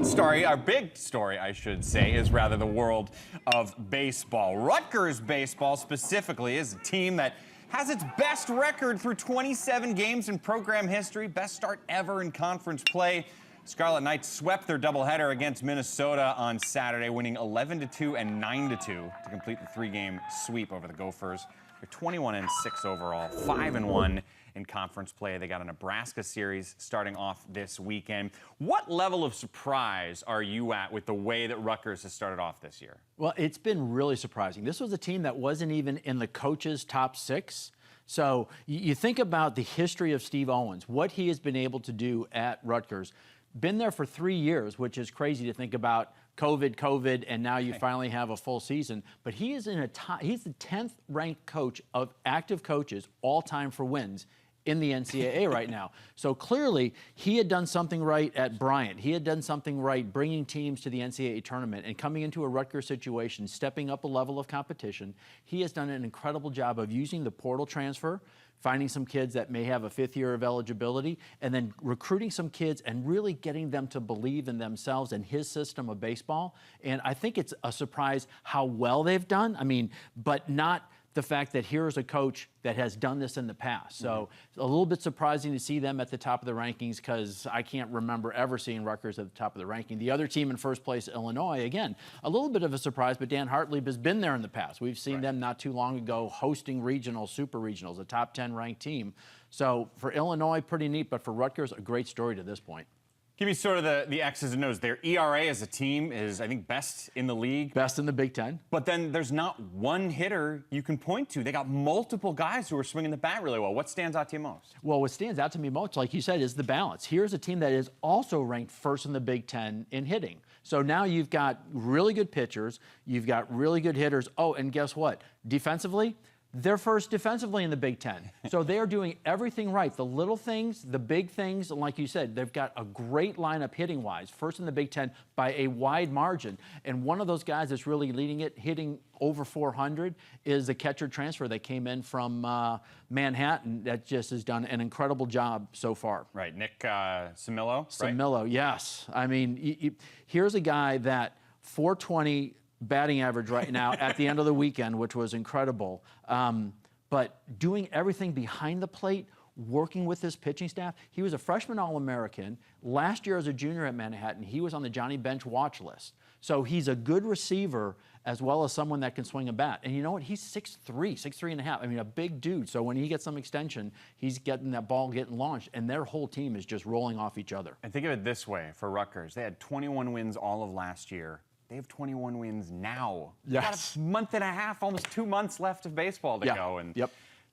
main story, our big story, I should say, is rather the world of baseball. Rutgers baseball specifically is a team that has its best record through 27 games in program history, best start ever in conference play. Scarlet Knights swept their doubleheader against Minnesota on Saturday, winning 11-2 and 9-2 to complete the three-game sweep over the Gophers. They're 21-6 overall, 5-1 in conference play. They got a Nebraska series starting off this weekend. What level of surprise are you at with the way that Rutgers has started off this year? Well, it's been really surprising. This was a team that wasn't even in the coaches' top six. So you think about the history of Steve Owens, what he has been able to do at Rutgers. Been there for 3 years, which is crazy to think about. COVID, and now you finally have a full season. But he is he's the 10th ranked coach of active coaches all time for wins in the NCAA right now. So clearly, he had done something right at Bryant. He had done something right bringing teams to the NCAA tournament and coming into a Rutgers situation, stepping up a level of competition. He has done an incredible job of using the portal transfer, finding some kids that may have a fifth year of eligibility, and then recruiting some kids and really getting them to believe in themselves and his system of baseball. And I think it's a surprise how well they've done. I mean, but not the fact that here's a coach that has done this in the past. So a little bit surprising to see them at the top of the rankings because I can't remember ever seeing Rutgers at the top of the ranking. The other team in first place, Illinois, again, a little bit of a surprise, but Dan Hartlieb has been there in the past. We've seen them not too long ago hosting regionals, super regionals, a top 10 ranked team. So for Illinois, pretty neat, but for Rutgers, a great story to this point. Give me sort of the X's and O's. Their ERA as a team is, I think, best in the league. Best in the Big Ten. But then there's not one hitter you can point to. They got multiple guys who are swinging the bat really well. What stands out to you most? Well, what stands out to me most, like you said, is the balance. Here's a team that is also ranked first in the Big Ten in hitting. So now you've got really good pitchers. You've got really good hitters. Oh, and guess what? Defensively, they're first defensively in the Big Ten. So they're doing everything right. The little things, the big things, and like you said, they've got a great lineup hitting-wise, first in the Big Ten by a wide margin. And one of those guys that's really leading it, hitting over 400, is the catcher transfer that came in from Manhattan that just has done an incredible job so far. Right, Nick Samillo, right? Samillo, yes. I mean, here's a guy that 420 batting average right now at the end of the weekend, which was incredible. But doing everything behind the plate, working with his pitching staff. He was a freshman All-American. Last year as a junior at Manhattan, he was on the Johnny Bench watch list. So he's a good receiver as well as someone that can swing a bat. And you know what? He's 6'3", 6'3.5". I mean, a big dude. So when he gets some extension, he's getting that ball getting launched, and their whole team is just rolling off each other. And think of it this way for Rutgers. They had 21 wins all of last year. They have 21 wins now. Yes. Got a month and a half, almost 2 months left of baseball to go. And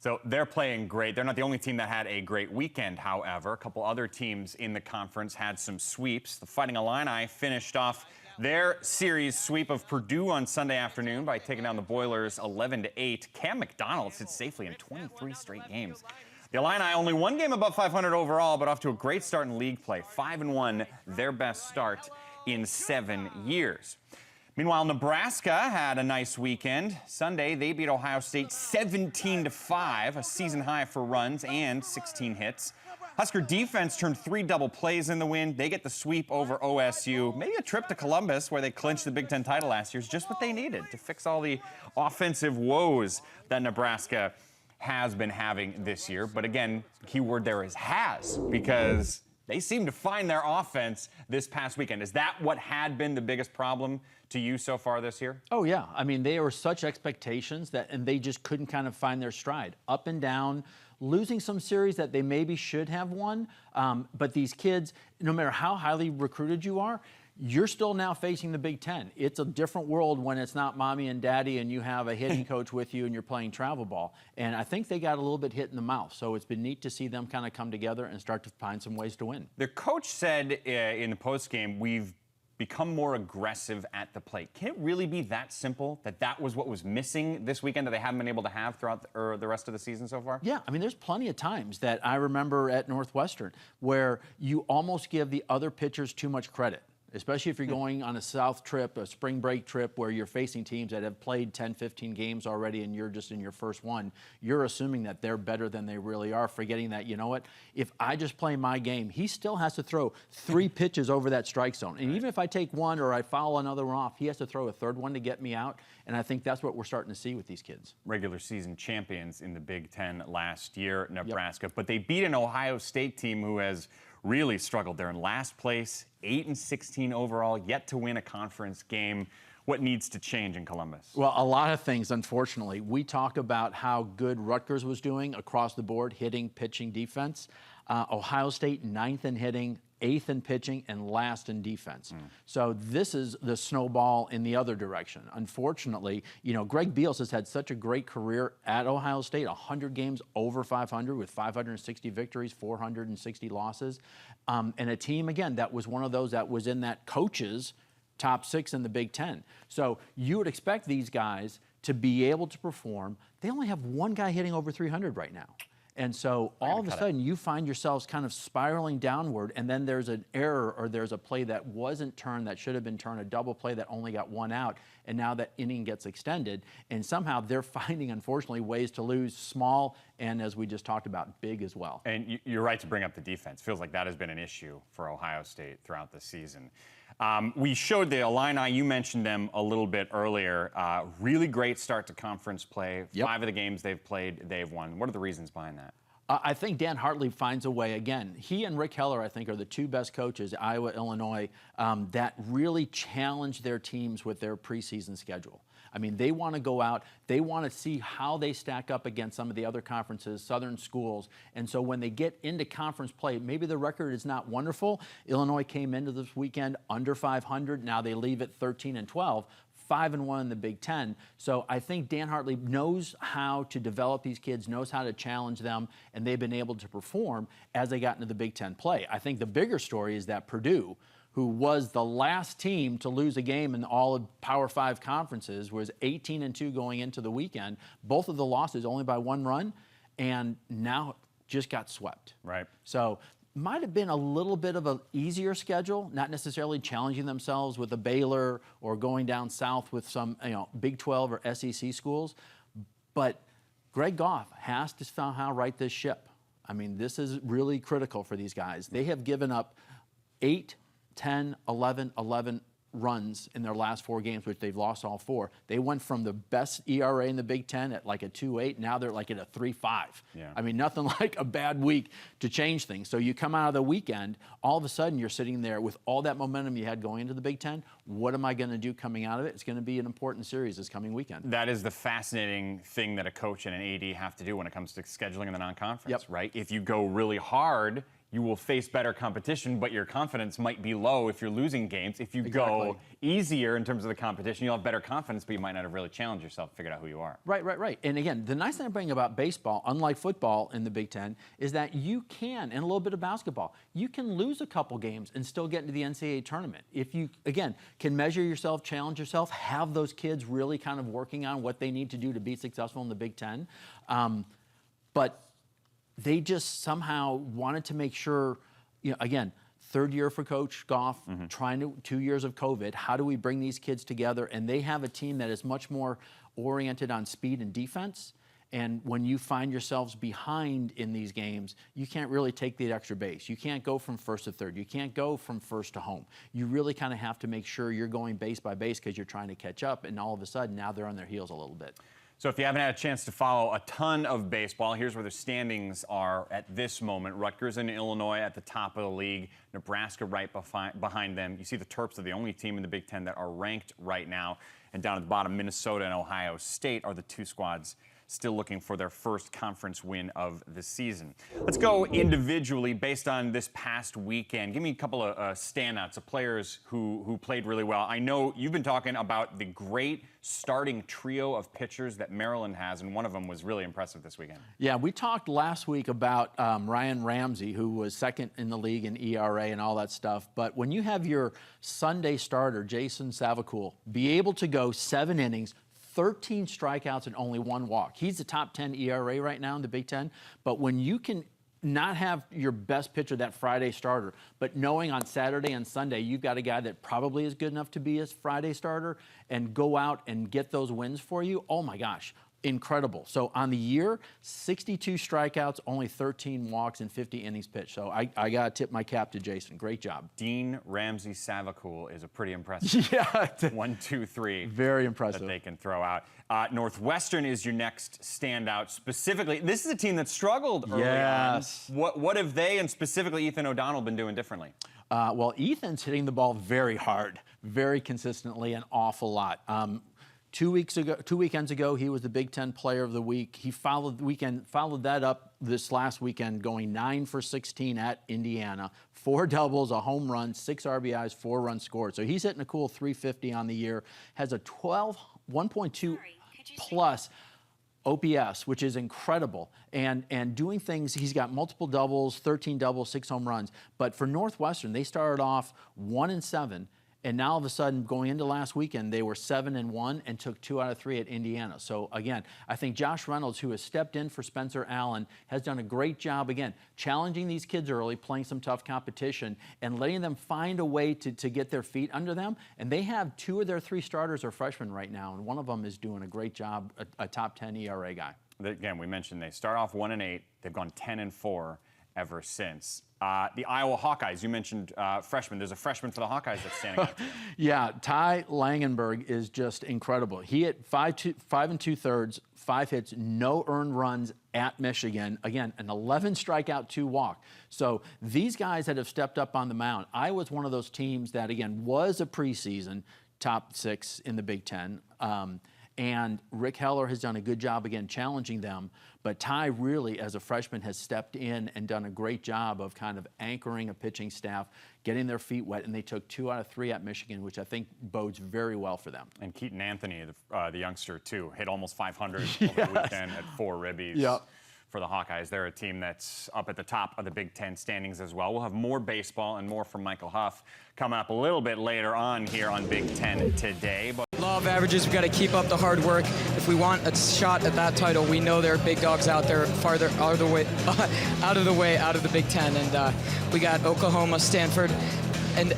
so they're playing great. They're not the only team that had a great weekend, however. A couple other teams in the conference had some sweeps. The Fighting Illini finished off their series sweep of Purdue on Sunday afternoon by taking down the Boilers 11-8. Cam McDonald sits safely in 23 straight games. The Illini only one game above 500 overall, but off to a great start in league play. 5-1, their best start in 7 years. Meanwhile, Nebraska had a nice weekend. Sunday, they beat Ohio State 17-5, a season high for runs and 16 hits. Husker defense turned 3 double plays in the win. They get the sweep over OSU. Maybe a trip to Columbus, where they clinched the Big Ten title last year, is just what they needed to fix all the offensive woes that Nebraska has been having this year. But again, keyword there is has, because they seem to find their offense this past weekend. Is that what had been the biggest problem to you so far this year? Oh, yeah. I mean, they were such expectations and they just couldn't kind of find their stride. Up and down, losing some series that they maybe should have won. But these kids, no matter how highly recruited you are, you're still now facing the Big Ten. It's a different world when it's not mommy and daddy and you have a hitting coach with you and you're playing travel ball. And I think they got a little bit hit in the mouth. So it's been neat to see them kind of come together and start to find some ways to win. Their coach said in the postgame, we've become more aggressive at the plate. Can it really be that simple, that was what was missing this weekend that they haven't been able to have throughout the rest of the season so far? Yeah, I mean, there's plenty of times that I remember at Northwestern where you almost give the other pitchers too much credit. especially if you're going on a south trip, a spring break trip where you're facing teams that have played 10, 15 games already and you're just in your first one. You're assuming that they're better than they really are, forgetting that, you know what, if I just play my game, he still has to throw 3 pitches over that strike zone. And even if I take one or I foul another one off, he has to throw a third one to get me out. And I think that's what we're starting to see with these kids. Regular season champions in the Big Ten last year, Nebraska, but they beat an Ohio State team who has really struggled. They're in last place, 8-16 overall, yet to win a conference game. What needs to change in Columbus? Well, a lot of things, unfortunately. We talk about how good Rutgers was doing across the board, hitting, pitching, defense. Ohio State, 9th in hitting, 8th in pitching, and last in defense. So this is the snowball in the other direction. Unfortunately, you know, Greg Beals has had such a great career at Ohio State, 100 games over 500 with 560 victories, 460 losses. And a team, again, that was one of those that was in that coach's top 6 in the Big Ten. So you would expect these guys to be able to perform. They only have one guy hitting over 300 right now. And so all of a sudden you find yourselves kind of spiraling downward, and then there's an error or there's a play that wasn't turned that should have been turned, a double play that only got 1 out, and now that inning gets extended. And somehow they're finding, unfortunately, ways to lose small and, as we just talked about, big as well. And you're right to bring up the defense. Feels like that has been an issue for Ohio State throughout the season. We showed the Illini. You mentioned them a little bit earlier. Really great start to conference play. 5 of the games they've played, they've won. What are the reasons behind that? I think Dan Hartley finds a way. Again, he and Rick Heller, I think, are the 2 best coaches, Iowa, Illinois, that really challenge their teams with their preseason schedule. I mean, they want to go out, they want to see how they stack up against some of the other conferences, Southern schools. And so when they get into conference play, maybe the record is not wonderful. Illinois came into this weekend under 500. Now they leave at 13-12. 5-1 in the Big Ten. So I think Dan Hartley knows how to develop these kids, knows how to challenge them, and they've been able to perform as they got into the Big Ten play. I think the bigger story is that Purdue, who was the last team to lose a game in all of Power 5 conferences, was 18-2 going into the weekend. Both of the losses only by 1 run, and now just got swept. Right. So might have been a little bit of an easier schedule, not necessarily challenging themselves with a Baylor or going down south with some, you know, Big 12 or SEC schools. But Greg Goff has to somehow right this ship. I mean, this is really critical for these guys. They have given up 8, 10, 11 runs in their last 4 games, which they've lost all 4. They went from the best ERA in the Big Ten at like a 2.8. Now they're like at a 3.5. Yeah. I mean, nothing like a bad week to change things. So you come out of the weekend, all of a sudden you're sitting there with all that momentum you had going into the Big Ten. What am I going to do coming out of it? It's going to be an important series this coming weekend. That is the fascinating thing that a coach and an AD have to do when it comes to scheduling in the non-conference, right? If you go really hard, you will face better competition, but your confidence might be low if you're losing games. If you go easier in terms of the competition, you'll have better confidence, but you might not have really challenged yourself, figured out who you are. Right. And again, the nice thing about baseball, unlike football in the Big Ten, is that you can, and a little bit of basketball, you can lose a couple games and still get into the NCAA tournament. If you, again, can measure yourself, challenge yourself, have those kids really kind of working on what they need to do to be successful in the Big Ten. But they just somehow wanted to make sure, you know, again, 3rd year for Coach Goff, trying to 2 years of COVID. How do we bring these kids together? And they have a team that is much more oriented on speed and defense. And when you find yourselves behind in these games, you can't really take the extra base. You can't go from 1st to 3rd. You can't go from 1st to home. You really kind of have to make sure you're going base by base because you're trying to catch up. And all of a sudden, now they're on their heels a little bit. So if you haven't had a chance to follow a ton of baseball, here's where the standings are at this moment. Rutgers and Illinois at the top of the league. Nebraska right behind them. You see the Terps are the only team in the Big Ten that are ranked right now. And down at the bottom, Minnesota and Ohio State are the 2 squads still looking for their first conference win of the season. Let's go individually based on this past weekend. Give me a couple of standouts of players who played really well. I know you've been talking about the great starting trio of pitchers that Maryland has, and one of them was really impressive this weekend. Yeah, we talked last week about Ryan Ramsey, who was 2nd in the league in ERA and all that stuff. But when you have your Sunday starter, Jason Savacool, be able to go 7 innings, 13 strikeouts and only 1 walk. He's the top 10 ERA right now in the Big Ten. But when you can not have your best pitcher, that Friday starter, but knowing on Saturday and Sunday you've got a guy that probably is good enough to be a Friday starter and go out and get those wins for you, oh my gosh, incredible. So on the year, 62 strikeouts, only 13 walks, and 50 innings pitched. So I got to tip my cap to Jason. Great job. Dean Ramsey Savacool is a pretty impressive 1, 2, 3. Very impressive. That they can throw out. Northwestern is your next standout. Specifically, this is a team that struggled early on. What have they, and specifically Ethan O'Donnell, been doing differently? Well, Ethan's hitting the ball very hard, very consistently, an awful lot. 2 weekends ago, he was the Big Ten Player of the Week. He followed that up this last weekend, going 9 for 16 at Indiana, 4 doubles, a home run, 6 RBIs, 4 runs scored. So he's hitting a cool 350 on the year. Has a 1.2 plus OPS, which is incredible, and doing things. He's got multiple doubles, 13 doubles, 6 home runs. But for Northwestern, they started off 1-7. And now all of a sudden, going into last weekend, they were 7-1 and took 2 out of 3 at Indiana. So again, I think Josh Reynolds, who has stepped in for Spencer Allen, has done a great job, again, challenging these kids early, playing some tough competition, and letting them find a way to get their feet under them. And they have 2 of their 3 starters are freshmen right now, and one of them is doing a great job, a top 10 ERA guy. Again, we mentioned they start off 1-8. They've gone 10-4 ever since. The Iowa Hawkeyes, you mentioned freshman. There's a freshman for the Hawkeyes that's standing out to you. Yeah, Ty Langenberg is just incredible. He hit 5 2/3, 5 hits, no earned runs at Michigan. Again, an 11 strikeout, 2 walk. So these guys that have stepped up on the mound, Iowa's one of those teams that, again, was a preseason top 6 in the Big Ten. And Rick Heller has done a good job, again, challenging them. But Ty really, as a freshman, has stepped in and done a great job of kind of anchoring a pitching staff, getting their feet wet, and they took 2 out of 3 at Michigan, which I think bodes very well for them. And Keaton Anthony, the youngster, too, hit almost 500 over the weekend at 4 ribbies. Yep. For the Hawkeyes. They're a team that's up at the top of the Big Ten standings as well. We'll have more baseball and more from Michael Huff coming up a little bit later on here on Big Ten Today. But law of averages, we've got to keep up the hard work. If we want a shot at that title, we know there are big dogs out there farther out of the way, out of the Big Ten. And we got Oklahoma, Stanford, and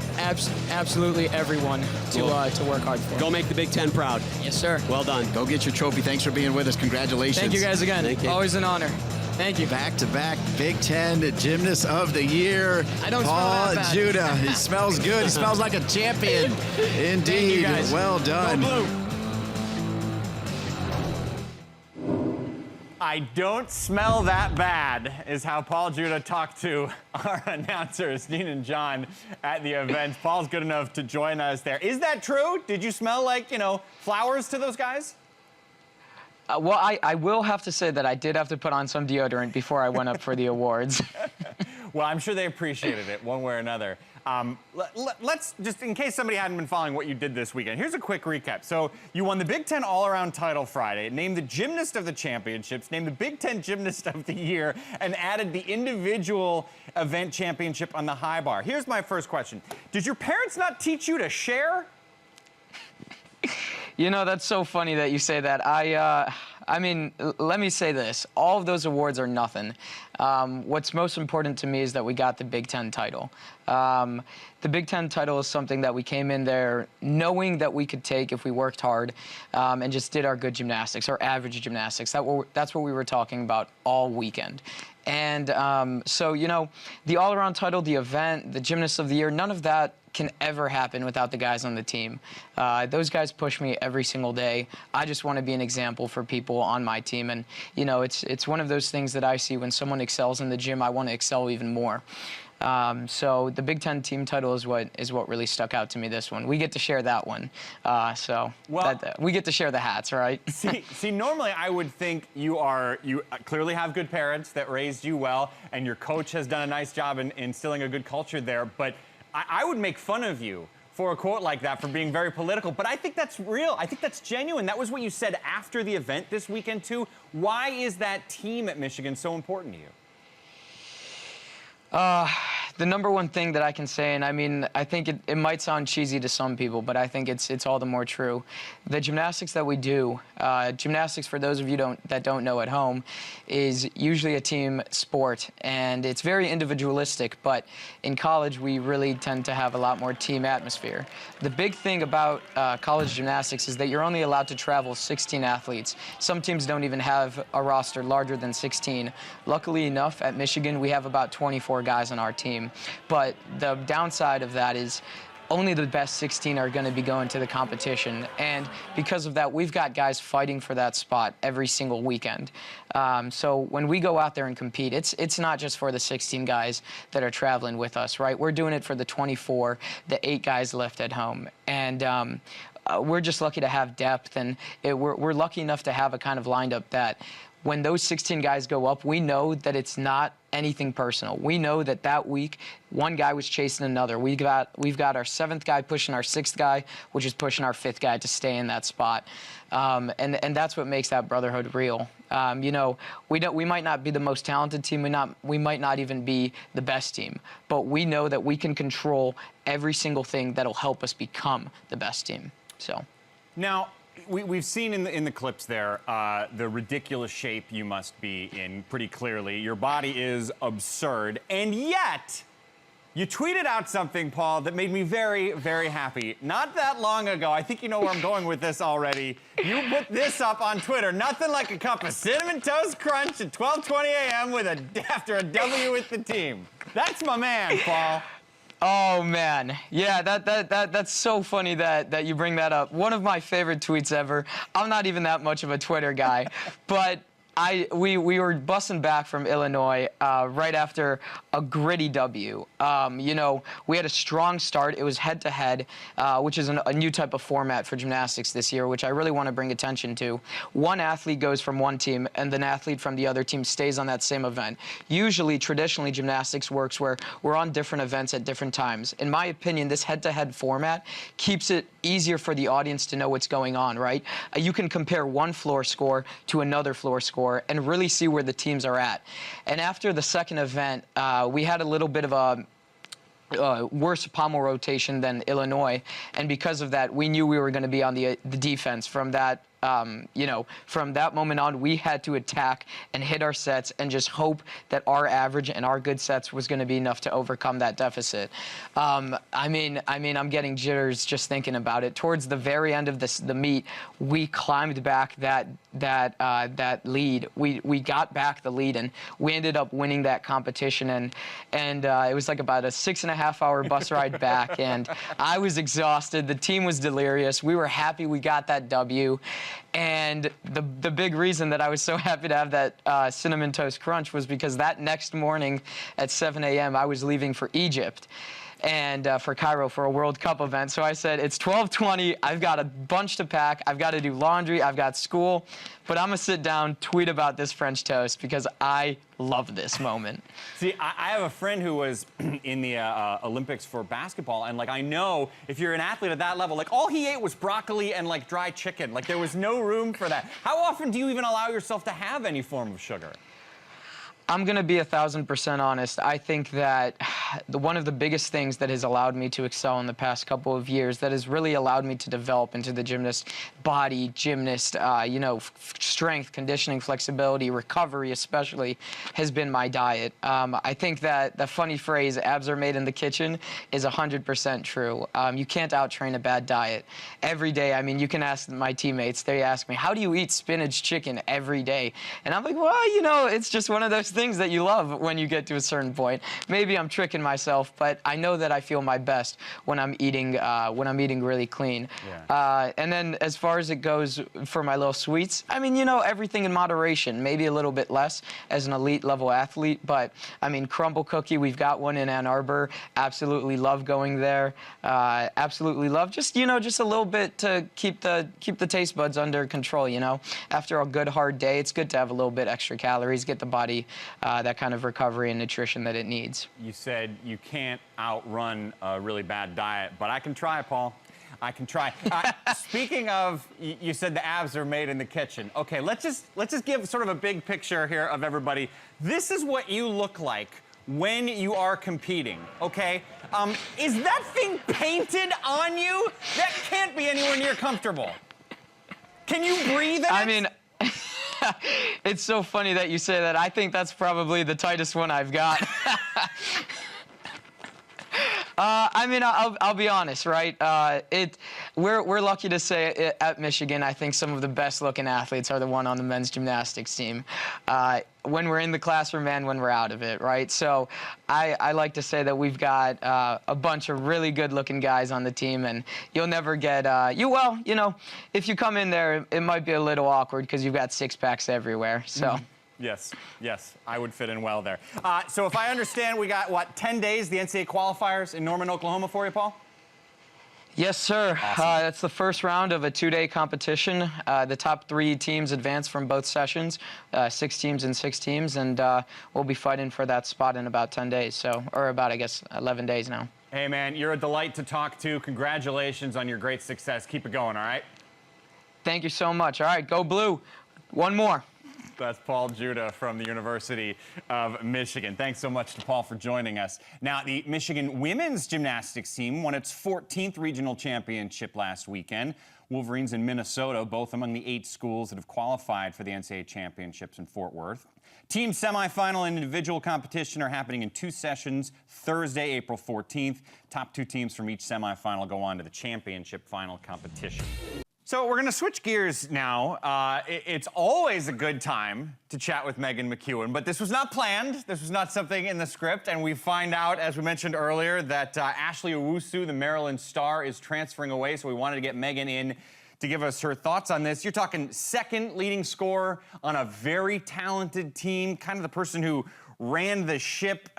absolutely everyone to work hard for. Go make the Big Ten proud. Yes, sir. Well done. Go get your trophy. Thanks for being with us. Congratulations. Thank you guys again. Thank you. Always an honor. Thank you. Back-to-back Big Ten Gymnast of the Year. I don't Paul smell that bad. Juda. He smells good. He smells like a champion. Indeed. Thank you guys. Well done. Go blue. I don't smell that bad, is how Paul Juda talked to our announcers, Dean and John, at the event. Paul's good enough to join us there. Is that true? Did you smell like, flowers to those guys? Well, I will have to say that I did have to put on some deodorant before I went up for the awards. Well, I'm sure they appreciated it one way or another. Let's just, in case somebody hadn't been following what you did this weekend, here's a quick recap. So you won the Big Ten All-Around title Friday, named the Gymnast of the Championships, named the Big Ten Gymnast of the Year, and added the individual event championship on the high bar. Here's my first question. Did your parents not teach you to share? That's so funny that you say that. I mean, let me say this. All of those awards are nothing. What's most important to me is that we got the Big Ten title. The Big Ten title is something that we came in there knowing that we could take if we worked hard and just did our good gymnastics, our average gymnastics. That's what we were talking about all weekend. And so, the all-around title, the event, the Gymnast of the Year, none of that can ever happen without the guys on the team. Those guys push me every single day. I just want to be an example for people on my team. And, it's one of those things that I see when someone excels in the gym, I want to excel even more. So the Big Ten team title is what really stuck out to me this one. We get to share that one. We get to share the hats, right? see, normally I would think you clearly have good parents that raised you well, and your coach has done a nice job in instilling a good culture there, but I would make fun of you for a quote like that, for being very political, but I think that's real. I think that's genuine. That was what you said after the event this weekend, too. Why is that team at Michigan so important to you? the number one thing that I can say, and I mean, I think it might sound cheesy to some people, but I think it's all the more true. The gymnastics that we do, gymnastics, for those of you that don't know at home, is usually a team sport, and it's very individualistic, but in college we really tend to have a lot more team atmosphere. The big thing about college gymnastics is that you're only allowed to travel 16 athletes. Some teams don't even have a roster larger than 16. Luckily enough, at Michigan, we have about 24 guys on our team. But the downside of that is only the best 16 are going to be going to the competition. And because of that, we've got guys fighting for that spot every single weekend. So when we go out there and compete, it's not just for the 16 guys that are traveling with us, right? We're doing it for the 24, the 8 guys left at home. And we're just lucky to have depth, and we're lucky enough to have a kind of lined up that when those 16 guys go up, we know that it's not anything personal. We know that that week, one guy was chasing another. We've got our 7th guy pushing our 6th guy, which is pushing our 5th guy to stay in that spot. And that's what makes that brotherhood real. You know, we might not be the most talented team. We might not even be the best team. But we know that we can control every single thing that'll help us become the best team. So now, we've seen in the clips there the ridiculous shape you must be in pretty clearly. Your body is absurd, and yet you tweeted out something, Paul, that made me very, very happy. Not that long ago, I think you know where I'm going with this already. You put this up on Twitter. Nothing like a cup of Cinnamon Toast Crunch at 12:20 a.m. after a W with the team. That's my man, Paul. Oh man, yeah, that's so funny that you bring that up. One of my favorite tweets ever. I'm not even that much of a Twitter guy, but we were bussing back from Illinois right after a gritty W. You know, we had a strong start. It was head-to-head, which is a new type of format for gymnastics this year, which I really want to bring attention to. One athlete goes from one team, and an athlete from the other team stays on that same event. Usually, traditionally, gymnastics works where we're on different events at different times. In my opinion, this head-to-head format keeps it easier for the audience to know what's going on, right? You can compare one floor score to another floor score and really see where the teams are at. And after the second event, we had a little bit of a worse pommel rotation than Illinois, and because of that, we knew we were going to be on the defense from that. You know, from that moment on, we had to attack and hit our sets and just hope that our average and our good sets was going to be enough to overcome that deficit. I mean, I'm getting jitters just thinking about it. Towards the very end of the meet, we climbed back that lead. We got back the lead, and we ended up winning that competition. And it was like about a 6.5-hour bus ride back, and I was exhausted. The team was delirious. We were happy we got that W. And the big reason that I was so happy to have that Cinnamon Toast Crunch was because that next morning at 7 a.m. I was leaving for Egypt and for Cairo for a World Cup event. So I said, it's 12:20, I've got a bunch to pack, I've got to do laundry, I've got school, but I'm going to sit down, tweet about this French toast because I love this moment. See, I have a friend who was in the Olympics for basketball, and like I know if you're an athlete at that level, like all he ate was broccoli and like dry chicken. Like there was no room for that. How often do you even allow yourself to have any form of sugar? I'm going to be 1,000% honest. I think that one of the biggest things that has allowed me to excel in the past couple of years, that has really allowed me to develop into the gymnast you know, strength, conditioning, flexibility, recovery especially, has been my diet. I think that the funny phrase, abs are made in the kitchen, is 100% true. You can't out-train a bad diet. Every day, I mean, you can ask my teammates, they ask me, how do you eat spinach chicken every day? And I'm like, well, you know, it's just one of those things that you love when you get to a certain point. Maybe I'm tricking myself, but I know that I feel my best when I'm eating really clean. Yeah. And then as far as it goes for my little sweets, I mean, you know, everything in moderation, maybe a little bit less as an elite level athlete, but I mean, crumble cookie, we've got one in Ann Arbor, absolutely love going there, absolutely love just, you know, just a little bit to keep the taste buds under control, you know. After a good hard day, it's good to have a little bit extra calories, get the body that kind of recovery and nutrition that it needs. You said you can't outrun a really bad diet, but I can try, Paul. I can try. Speaking of, you said the abs are made in the kitchen. Okay, let's just give sort of a big picture here of everybody. This is what you look like when you are competing, okay? Is that thing painted on you? That can't be anywhere near comfortable. Can you breathe in it? I mean, it's so funny that you say that. I think that's probably the tightest one I've got. I mean, I'll be honest, right? We're lucky to say at Michigan, I think some of the best-looking athletes are the one on the men's gymnastics team. When we're in the classroom and when we're out of it, right? So I like to say that we've got a bunch of really good-looking guys on the team, and you'll never get well, you know, if you come in there, it might be a little awkward because you've got six-packs everywhere. So. Yes, yes, I would fit in well there. So if I understand, we got, what, 10 days, the NCAA qualifiers in Norman, Oklahoma for you, Paul? Yes, sir. Awesome. That's the first round of a 2-day competition. The top 3 teams advance from both sessions, 6 teams and 6 teams, and we'll be fighting for that spot in about 10 days, so, or about, I guess, 11 days now. Hey, man, you're a delight to talk to. Congratulations on your great success. Keep it going, all right? Thank you so much. All right, go blue. One more. That's Paul Juda from the University of Michigan. Thanks so much to Paul for joining us. Now, the Michigan women's gymnastics team won its 14th regional championship last weekend. Wolverines in Minnesota, both among the 8 schools that have qualified for the NCAA championships in Fort Worth. Team semifinal and individual competition are happening in 2 sessions, Thursday, April 14th. Top 2 teams from each semifinal go on to the championship final competition. So we're going to switch gears now. It's always a good time to chat with Megan McEwen, but this was not planned. This was not something in the script, and we find out, as we mentioned earlier, that Ashley Owusu, the Maryland star, is transferring away, so we wanted to get Megan in to give us her thoughts on this. You're talking second leading scorer on a very talented team, kind of the person who ran the ship,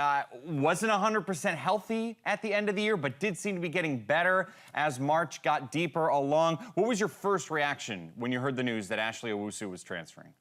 wasn't 100% healthy at the end of the year, but did seem to be getting better as March got deeper along. What was your first reaction when you heard the news that Ashley Owusu was transferring?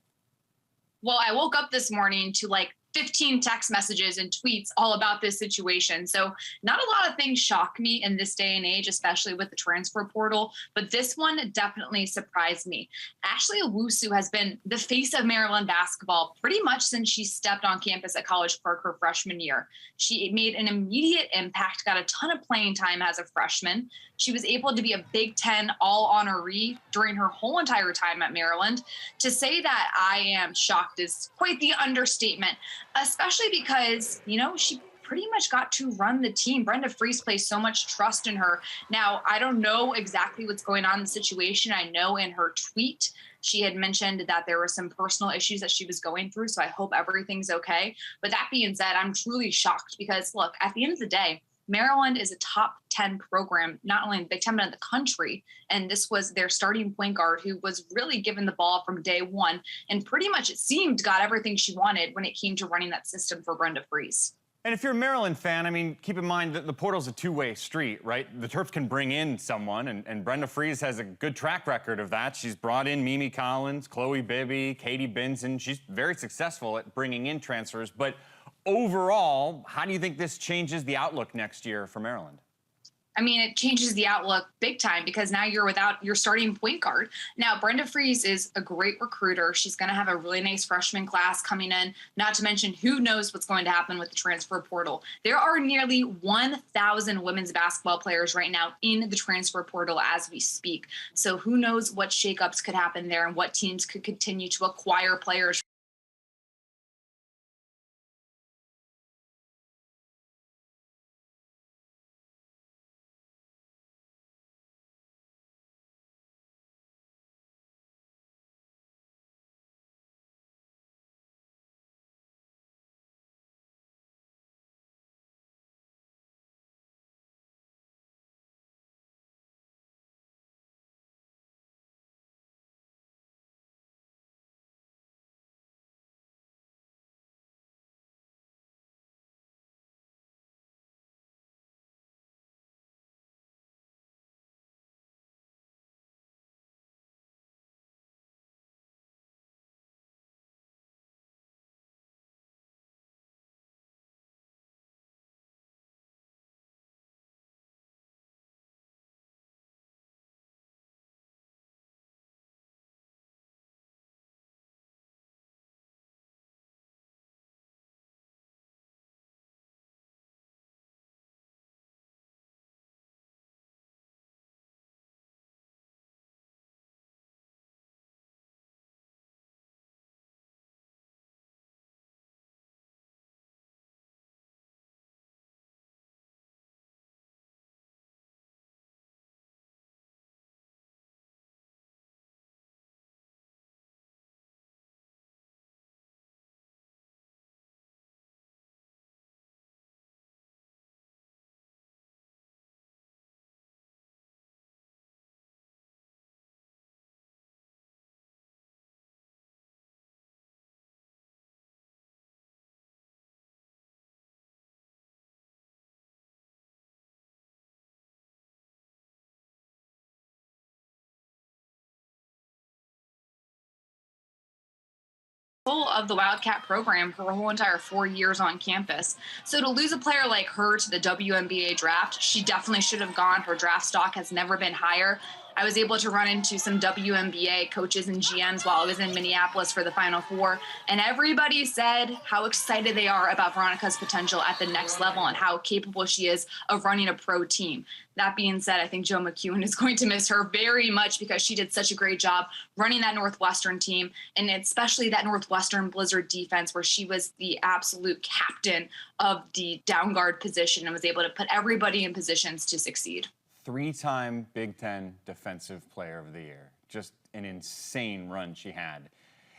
Well, I woke up this morning to like 15 text messages and tweets all about this situation. So not a lot of things shock me in this day and age, especially with the transfer portal, but this one definitely surprised me. Ashley Owusu has been the face of Maryland basketball pretty much since she stepped on campus at College Park her freshman year. She made an immediate impact, got a ton of playing time as a freshman. She was able to be a Big Ten all-honoree during her whole entire time at Maryland. To say that I am shocked is quite the understatement, especially because, you know, she pretty much got to run the team. Brenda Frese placed so much trust in her. Now, I don't know exactly what's going on in the situation. I know in her tweet, she had mentioned that there were some personal issues that she was going through, so I hope everything's okay. But that being said, I'm truly shocked because, look, at the end of the day, Maryland is a top 10 program, not only in the Big Ten, but in the country. And this was their starting point guard who was really given the ball from day one and pretty much, it seemed, got everything she wanted when it came to running that system for Brenda Frese. And if you're a Maryland fan, I mean, keep in mind that the portal's a two-way street, right? The Terps can bring in someone, and Brenda Frese has a good track record of that. She's brought in Mimi Collins, Chloe Bibby, Katie Benson. She's very successful at bringing in transfers. But overall, how do you think this changes the outlook next year for Maryland? I mean, it changes the outlook big time because now you're without your starting point guard. Now, Brenda Frese is a great recruiter. She's going to have a really nice freshman class coming in, not to mention who knows what's going to happen with the transfer portal. There are nearly 1,000 women's basketball players right now in the transfer portal as we speak. So who knows what shakeups could happen there and what teams could continue to acquire players of the Wildcat program her whole entire 4 years on campus. So to lose a player like her to the WNBA draft, she definitely should have gone. Her draft stock has never been higher. I was able to run into some WNBA coaches and GMs while I was in Minneapolis for the Final Four, and everybody said how excited they are about Veronica's potential at the next level and how capable she is of running a pro team. That being said, I think Joe McEwen is going to miss her very much because she did such a great job running that Northwestern team, and especially that Northwestern Blizzard defense where she was the absolute captain of the down guard position and was able to put everybody in positions to succeed. 3-time Big Ten Defensive Player of the Year. Just an insane run she had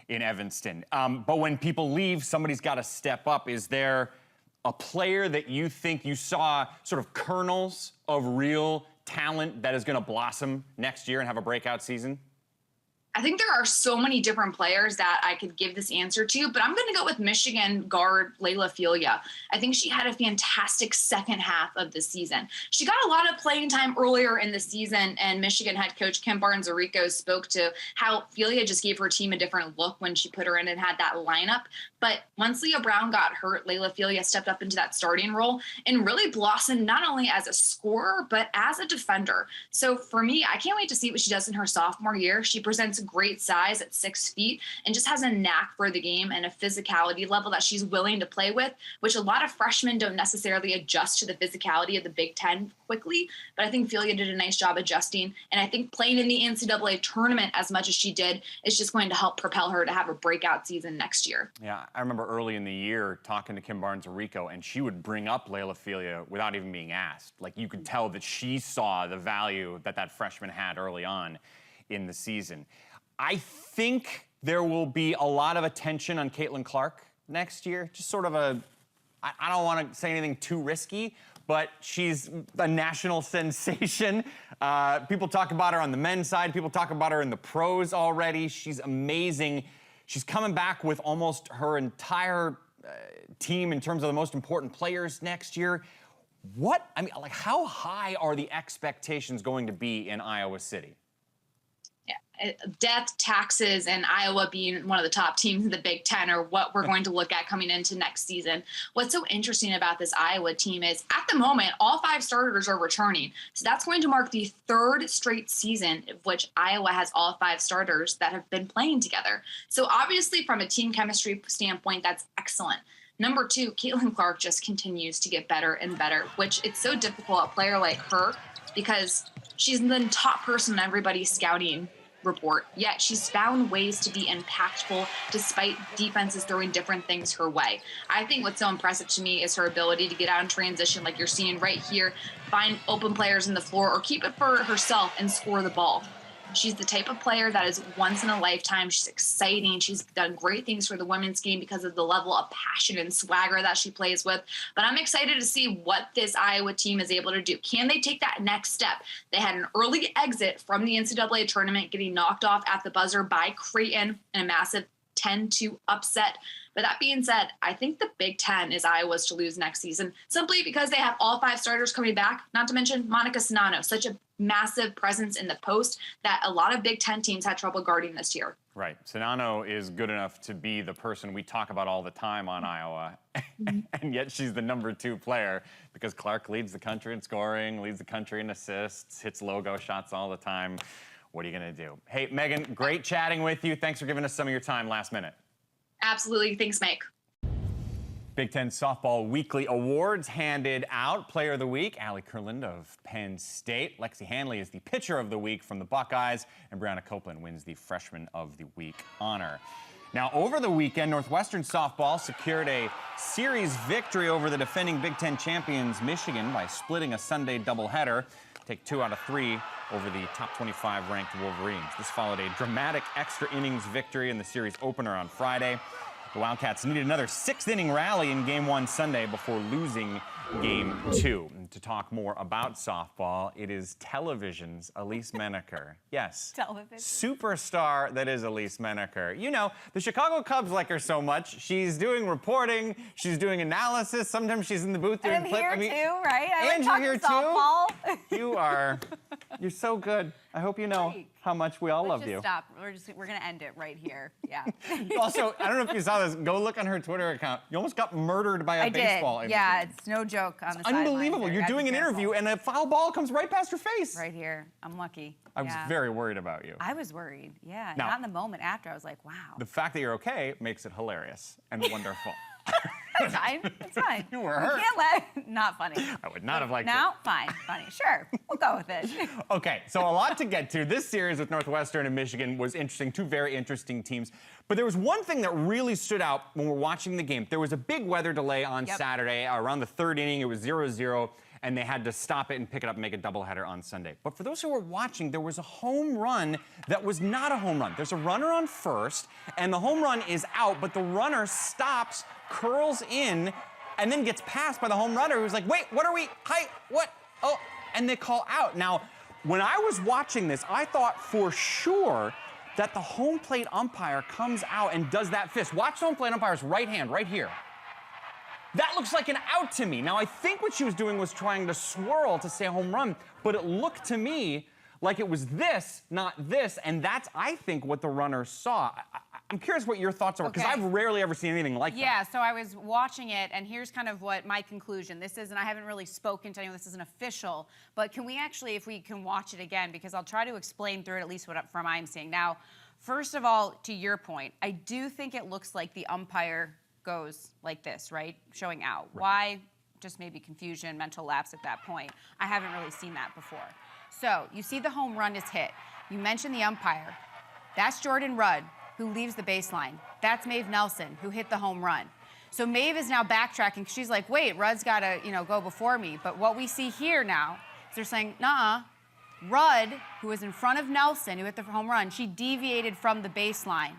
in Evanston. But when people leave, somebody's got to step up. Is there a player that you think you saw sort of kernels of real talent that is going to blossom next year and have a breakout season? I think there are so many different players that I could give this answer to, but I'm going to go with Michigan guard Layla Filia. I think she had a fantastic second half of the season. She got a lot of playing time earlier in the season, and Michigan head coach Kim Barnes-Arico spoke to how Filia just gave her team a different look when she put her in and had that lineup. But once Leah Brown got hurt, Layla Filia stepped up into that starting role and really blossomed not only as a scorer, but as a defender. So for me, I can't wait to see what she does in her sophomore year. She presents great size at 6 feet and just has a knack for the game and a physicality level that she's willing to play with, which a lot of freshmen don't necessarily adjust to the physicality of the Big Ten quickly. But I think Filia did a nice job adjusting. And I think playing in the NCAA tournament as much as she did is just going to help propel her to have a breakout season next year. Yeah, I remember early in the year talking to Kim Barnes-Arico, and she would bring up Layla Filia without even being asked. Like, you could tell that she saw the value that that freshman had early on in the season. I think there will be a lot of attention on Caitlin Clark next year. Just sort of I don't want to say anything too risky, but she's a national sensation. People talk about her on the men's side. People talk about her in the pros already. She's amazing. She's coming back with almost her entire team in terms of the most important players next year. How high are the expectations going to be in Iowa City? Death, taxes, and Iowa being one of the top teams in the Big Ten are what we're going to look at coming into next season. What's so interesting about this Iowa team is at the moment, all 5 starters are returning. So that's going to mark the 3rd straight season of which Iowa has all 5 starters that have been playing together. So obviously from a team chemistry standpoint, that's excellent. Number 2, Caitlin Clark just continues to get better and better, which it's so difficult, a player like her, because she's the top person in everybody's scouting report, yet she's found ways to be impactful despite defenses throwing different things her way. I think what's so impressive to me is her ability to get out in transition like you're seeing right here, find open players in the floor or keep it for herself and score the ball. She's the type of player that is once in a lifetime. She's exciting. She's done great things for the women's game because of the level of passion and swagger that she plays with. But I'm excited to see what this Iowa team is able to do. Can they take that next step? They had an early exit from the NCAA tournament, getting knocked off at the buzzer by Creighton in a massive 10-2 upset. But that being said, I think the Big Ten is Iowa's to lose next season simply because they have all 5 starters coming back, not to mention Monica Sinano, such a massive presence in the post that a lot of Big Ten teams had trouble guarding this year. Right. Sinano is good enough to be the person we talk about all the time on Iowa, and yet she's the number 2 player because Clark leads the country in scoring, leads the country in assists, hits logo shots all the time. What are you going to do? Hey, Megan, great chatting with you. Thanks for giving us some of your time last minute. Absolutely. Thanks, Mike. Big Ten Softball Weekly Awards handed out. Player of the Week, Allie Kerland of Penn State. Lexi Hanley is the Pitcher of the Week from the Buckeyes. And Brianna Copeland wins the Freshman of the Week honor. Now, over the weekend, Northwestern Softball secured a series victory over the defending Big Ten champions, Michigan, by splitting a Sunday doubleheader. Take 2 out of 3 over the top 25 ranked Wolverines. This followed a dramatic extra innings victory in the series opener on Friday. The Wildcats needed another 6th-inning rally in Game 1 Sunday before losing Game 2. And to talk more about softball, it is television's Elise Menaker. Yes, television superstar that is Elise Menaker. You know, the Chicago Cubs like her so much. She's doing reporting, she's doing analysis. Sometimes she's in the booth doing and I'm here too, right? I and like you're here softball. too. You are You're so good. I hope you know how much we all love you. Stop. We're gonna end it right here. Yeah. Also, I don't know if you saw this. Go look on her Twitter account. You almost got murdered by a baseball. I did. Yeah, it's no joke on the sideline. Unbelievable. You're doing an interview and a foul ball comes right past your face. Right here. I'm lucky. I was very worried about you. I was worried. Yeah. Now, not in the moment after. I was like, wow. The fact that you're okay makes it hilarious and wonderful. It's fine. It's fine. You were hurt. You can't let. Not funny. I would not have liked it. Now, fine. Funny. Sure. We'll go with it. Okay, so a lot to get to. This series with Northwestern and Michigan was interesting. Two very interesting teams. But there was one thing that really stood out when we're watching the game. There was a big weather delay on Saturday. Around the third inning, it was 0-0. And they had to stop it and pick it up and make a doubleheader on Sunday. But for those who were watching, there was a home run that was not a home run. There's a runner on first, and the home run is out, but the runner stops, curls in, and then gets passed by the home runner who's like, wait, what are we, hi, what, oh, and they call out. Now, when I was watching this, I thought for sure that the home plate umpire comes out and does that fist. Watch the home plate umpire's right hand, right here. That looks like an out to me. Now, I think what she was doing was trying to swirl to say home run, but it looked to me like it was this, not this, and that's, I think, what the runner saw. I'm curious what your thoughts are, because I've rarely ever seen anything like that. Yeah, so I was watching it, and here's kind of what my conclusion. This isn't, I haven't really spoken to anyone, this isn't official, but can we actually, if we can watch it again, because I'll try to explain through it at least what from I'm seeing. Now, first of all, to your point, I do think it looks like the umpire goes like this, right? Showing out. Right. Why? Just maybe confusion, mental lapse at that point. I haven't really seen that before. So you see the home run is hit. You mentioned the umpire. That's Jordan Rudd, who leaves the baseline. That's Maeve Nelson, who hit the home run. So Maeve is now backtracking. She's like, wait, Rudd's got to, go before me. But what we see here now is they're saying, nuh-uh. Rudd, who was in front of Nelson, who hit the home run, she deviated from the baseline.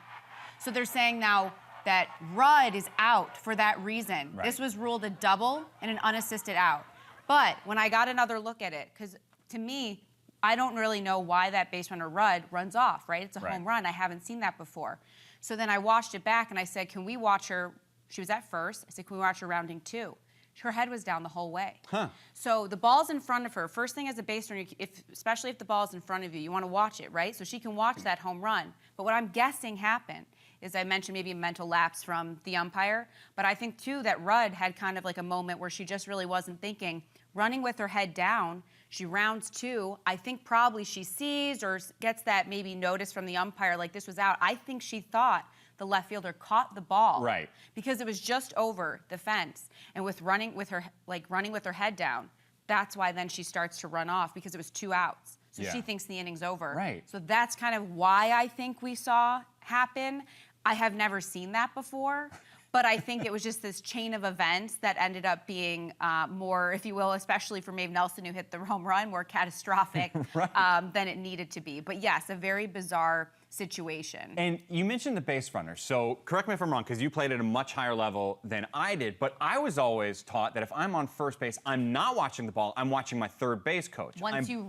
So they're saying now, that Rudd is out for that reason. Right. This was ruled a double and an unassisted out. But when I got another look at it, because to me, I don't really know why that base runner Rudd runs off, right? It's a home run. I haven't seen that before. So then I watched it back and I said, can we watch her? She was at first. I said, can we watch her rounding two? Her head was down the whole way. Huh. So the ball's in front of her. First thing as a base runner, especially if the ball's in front of you, you want to watch it, right? So she can watch that home run. But what I'm guessing happened is I mentioned maybe a mental lapse from the umpire, but I think too that Rudd had kind of like a moment where she just really wasn't thinking. Running with her head down, she rounds two. I think probably she sees or gets that maybe notice from the umpire like this was out. I think she thought the left fielder caught the ball. Right. Because it was just over the fence. And with running with her head down, that's why then she starts to run off because it was 2 outs. So she thinks the inning's over. Right. So that's kind of why I think we saw happen. I have never seen that before, but I think it was just this chain of events that ended up being more, if you will, especially for Maeve Nelson, who hit the home run, more catastrophic than it needed to be. But yes, a very bizarre situation. And you mentioned the base runner, so correct me if I'm wrong, because you played at a much higher level than I did, but I was always taught that if I'm on first base, I'm not watching the ball, I'm watching my third base coach. Once you're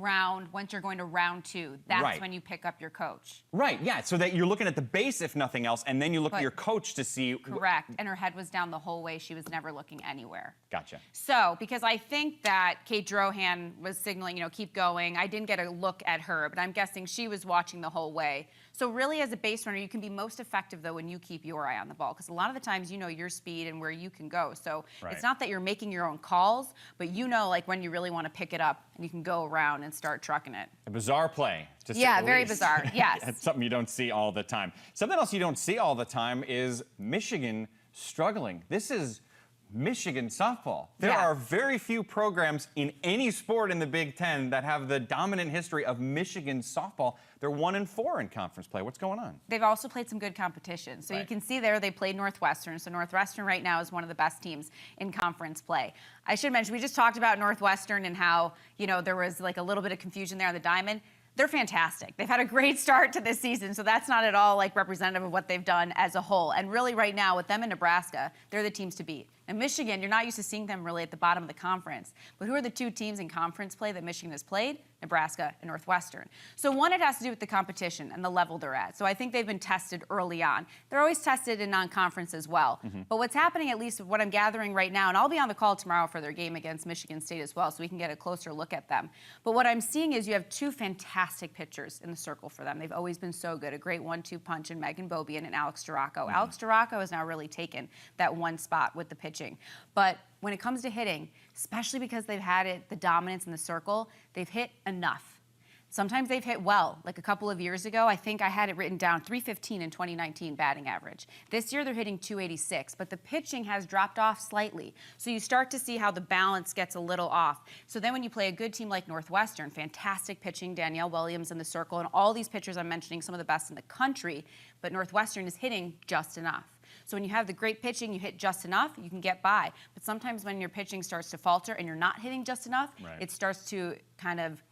going to round two, that's when you pick up your coach. Right, yeah, so that you're looking at the base, if nothing else, and then you look at your coach to see. Correct, and her head was down the whole way. She was never looking anywhere. Gotcha. So, because I think that Kate Drohan was signaling, keep going. I didn't get a look at her, but I'm guessing she was watching the whole way. So really, as a base runner, you can be most effective, though, when you keep your eye on the ball, because a lot of the times you know your speed and where you can go. So it's not that you're making your own calls, but you know, like, when you really want to pick it up and you can go around and start trucking it. A bizarre play. Yeah, very bizarre, yes. It's something you don't see all the time. Something else you don't see all the time is Michigan struggling. This is Michigan softball. There are very few programs in any sport in the Big Ten that have the dominant history of Michigan softball. They're 1-4 in conference play. What's going on? They've also played some good competition. So you can see there they played Northwestern. So Northwestern right now is one of the best teams in conference play. I should mention, we just talked about Northwestern and how, there was like a little bit of confusion there on the diamond. They're fantastic. They've had a great start to this season, so that's not at all like representative of what they've done as a whole. And really right now with them in Nebraska, they're the teams to beat. And Michigan, you're not used to seeing them really at the bottom of the conference. But who are the two teams in conference play that Michigan has played? Nebraska and Northwestern. So one, it has to do with the competition and the level they're at. So I think they've been tested early on. They're always tested in non-conference as well. But what's happening, at least what I'm gathering right now, and I'll be on the call tomorrow for their game against Michigan State as well, so we can get a closer look at them. But what I'm seeing is you have two fantastic pitchers in the circle for them. They've always been so good. A great 1-2 punch in Megan Bobian and Alex Duracco. Alex Duracco has now really taken that one spot with the pitching. But when it comes to hitting, especially because they've had the dominance in the circle, they've hit enough. Sometimes they've hit well. Like a couple of years ago, I think I had it written down, 315 in 2019 batting average. This year they're hitting 286, but the pitching has dropped off slightly. So you start to see how the balance gets a little off. So then when you play a good team like Northwestern, fantastic pitching, Danielle Williams in the circle, and all these pitchers I'm mentioning, some of the best in the country, but Northwestern is hitting just enough. So when you have the great pitching, you hit just enough, you can get by. But sometimes when your pitching starts to falter and you're not hitting just enough, it starts to kind of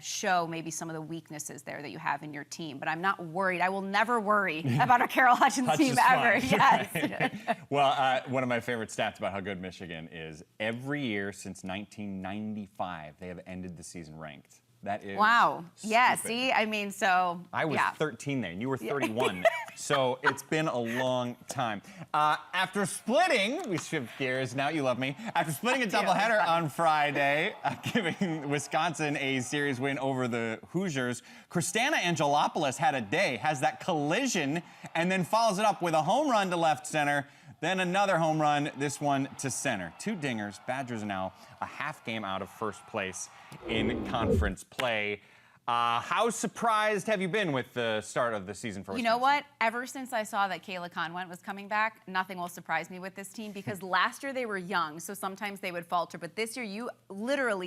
show maybe some of the weaknesses there that you have in your team. But I'm not worried. I will never worry about a Carol Hutchins team ever. Yes. Right. Well, one of my favorite stats about how good Michigan is, every year since 1995, they have ended the season ranked. That is wow. stupid. Yeah, see? I mean, so I was 13 there, and you were 31. So it's been a long time. After splitting, we shift gears. Now you love me. After splitting a doubleheader on Friday, giving Wisconsin a series win over the Hoosiers, Kristana Angelopoulos had a day, has that collision, and then follows it up with a home run to left center. Then another home run, this one to center. 2 dingers. Badgers are now a half game out of first place in conference play. How surprised have you been with the start of the season for Wisconsin? You know what? Ever since I saw that Kayla Conwent was coming back, nothing will surprise me with this team because last year they were young, so sometimes they would falter. But this year,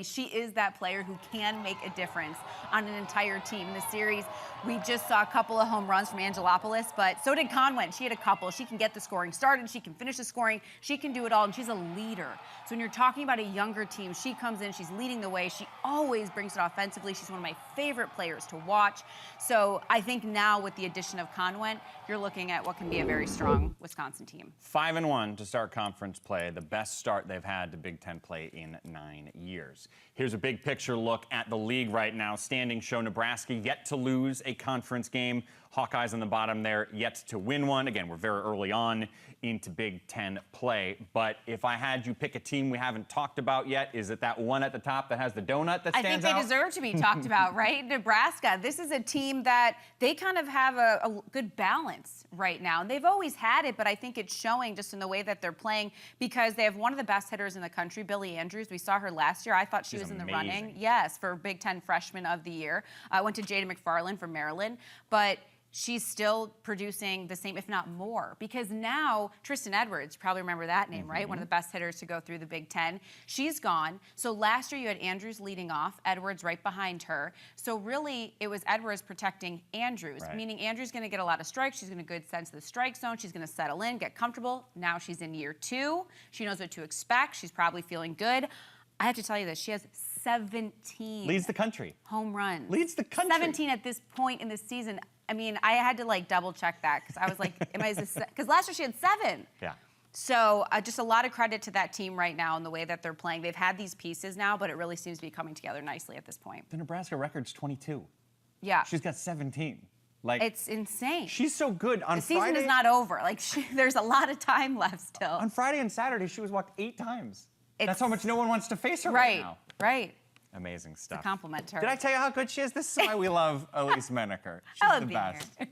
she is that player who can make a difference on an entire team. In the series, we just saw a couple of home runs from Angelopoulos, but so did Conwent. She had a couple. She can get the scoring started. She can finish the scoring. She can do it all, and she's a leader. So when you're talking about a younger team, she comes in, she's leading the way. She always brings it offensively. She's one of my favorite players to watch. So I think now with the addition of Conwent, you're looking at what can be a very strong Wisconsin team. 5-1 to start conference play, the best start they've had to Big Ten play in 9 years. Here's a big picture look at the league right now. Standings show Nebraska yet to lose a conference game. Hawkeyes on the bottom there yet to win one. Again, we're very early on into Big Ten play. But if I had you pick a team we haven't talked about yet, is it that one at the top that has the donut that stands out? I think they deserve to be talked about, right? Nebraska. This is a team that they kind of have a good balance right now. And they've always had it, but I think it's showing just in the way that they're playing because they have one of the best hitters in the country, Billie Andrews. We saw her last year. I thought she was in the running. Yes, for Big Ten Freshman of the Year. I went to Jada McFarland from Maryland, but she's still producing the same, if not more, because now Tristan Edwards, you probably remember that name, right? One of the best hitters to go through the Big Ten. She's gone. So last year you had Andrews leading off, Edwards right behind her. So really it was Edwards protecting Andrews, meaning Andrews going to get a lot of strikes. She's going to get a good sense of the strike zone. She's going to settle in, get comfortable. Now she's in year 2. She knows what to expect. She's probably feeling good. I have to tell you this, she has 17 leads the country. Home runs. Leads the country. 17 at this point in the season. I mean, I had to double check that because I was like, because last year she had 7. Yeah. So just a lot of credit to that team right now and the way that they're playing. They've had these pieces now, but it really seems to be coming together nicely at this point. The Nebraska record's 22. Yeah. She's got 17. It's insane. She's so good. On the season Friday, is not over. There's a lot of time left still. On Friday and Saturday, she was walked 8 times. That's how much no one wants to face her right now. Right. Amazing stuff. It's a compliment to her. Did I tell you how good she is? This is why we love Elise Menaker. She's I love the being best. here.